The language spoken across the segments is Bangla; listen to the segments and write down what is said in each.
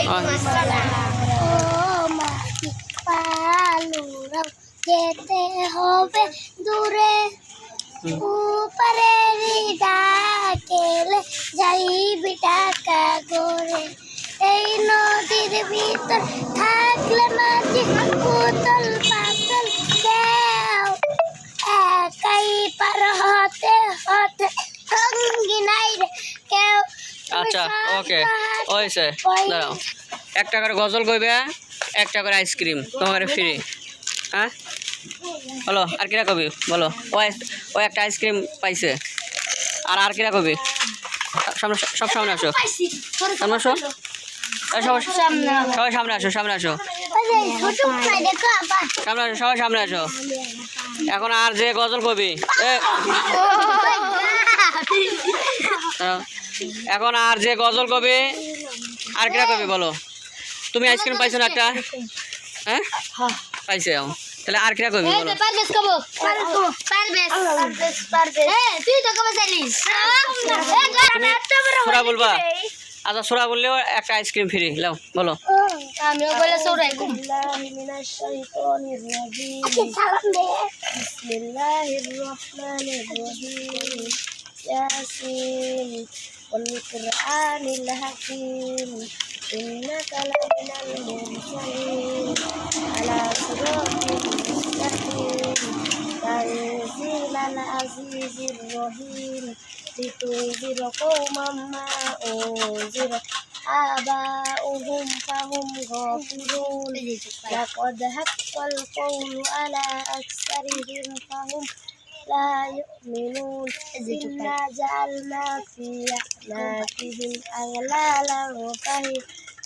ও মাটি পালুরাও যেতে হবে দূরে উপরে ডাকেলে যাইবি টাকা গড়ে এই নদীর ভিতর থাকলে মাঝি পুতল পাতল কেউ একাই পার হতে হতে সঙ্গী নাই রে কেউ। আচ্ছা ওকে ওইসে দাঁড়াও, 1 টাকার গজল কইবে, 1 টাকার আইসক্রিম তোমার ফ্রি। হ্যাঁ বলো আর কিরা কবি বলো। ও একটা আইসক্রিম পাইছে। আর কিরা কবি? সামনে সব সামনে আসো, সামনে আসো, সবাই সামনে আসো, সামনে আসো, সামনে আসো, সবাই সামনে আসো। এখন আর যে গজল কবি এখন আর যে গজল কবি আর কিরা কবি বলো। তুমি আইসক্রিম পাইছো না একটা? হ্যাঁ পাইছে, তাহলে আর কিরা কবি বলো। সোরা বলবা? আচ্ছা সোরা বললেও একটা আইসক্রিম ফ্রি লাও বলো। আমিও বলে সোরাই ইয়াসিন ওয়াল কুরআনিল হাকীম ইন্নাকা লামিনাল মুরসালিন আলা সিরাতিল মুস্তাকিম তানজিলাল আজিজির রহিম লিতুনজিরা কওমান মা উনজিরা আবাউহুম ফাহুম গাফিলুন লাকাদ হাক্কাল কওলু আলা আকসারিহিম ফাহুম لا يؤمنون إنا جعلنا في أعناقهم أغلالا فهي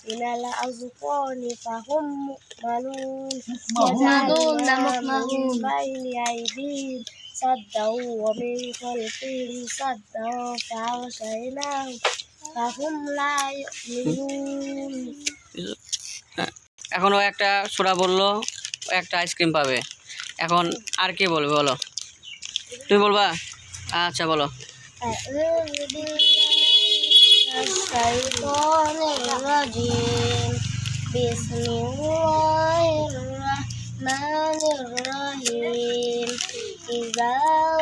من الأذقان فهم مقمحون يدعون من بين أيديهم صدا ومن خلفهم صدا فأغشيناهم فهم لا يؤمنون। এখন ও একটা সোরা বললো, ও একটা আইসক্রিম পাবে। এখন আর কি বলবে বলো, তুমি বলবা? আচ্ছা বলো। বিসমিল্লাহিররহমানিররহিম ইযা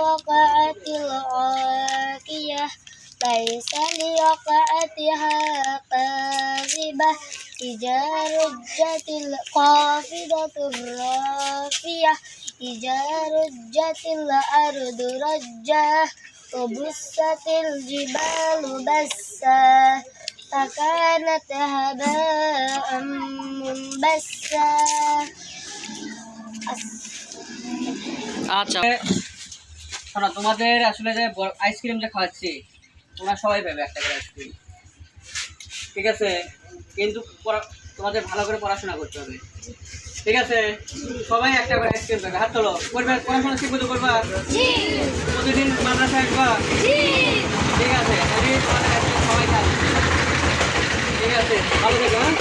ওয়াকাআতিল ওয়াকিয়াহ লাইসা লিওয়াকাআতিহা কাযিবাহ ইযা রুজ্জাতিল খাফিদাতুর রাফিয়াহ إذا رجت الأرض رجا وبست الجبال بسا فكانت هباء منبثا। আচ্ছা শোনো, তোমাদের আসলে যে আইসক্রিম যে খাওয়াচ্ছি তোমরা সবাই পাবে একটা করে আইসক্রিম, ঠিক আছে? কিন্তু তোমাদের ভালো করে পড়াশোনা করতে হবে, ঠিক আছে? সবাই একটা করে আইসক্রিম পাবে। হাত তোলো। করবে পড়াশোনা ঠিক মতো করবা? প্রতিদিন মাদ্রাসায় আসবা? ঠিক আছে, সবাই থাকবে, ঠিক আছে? ভালো থেকো। হ্যাঁ।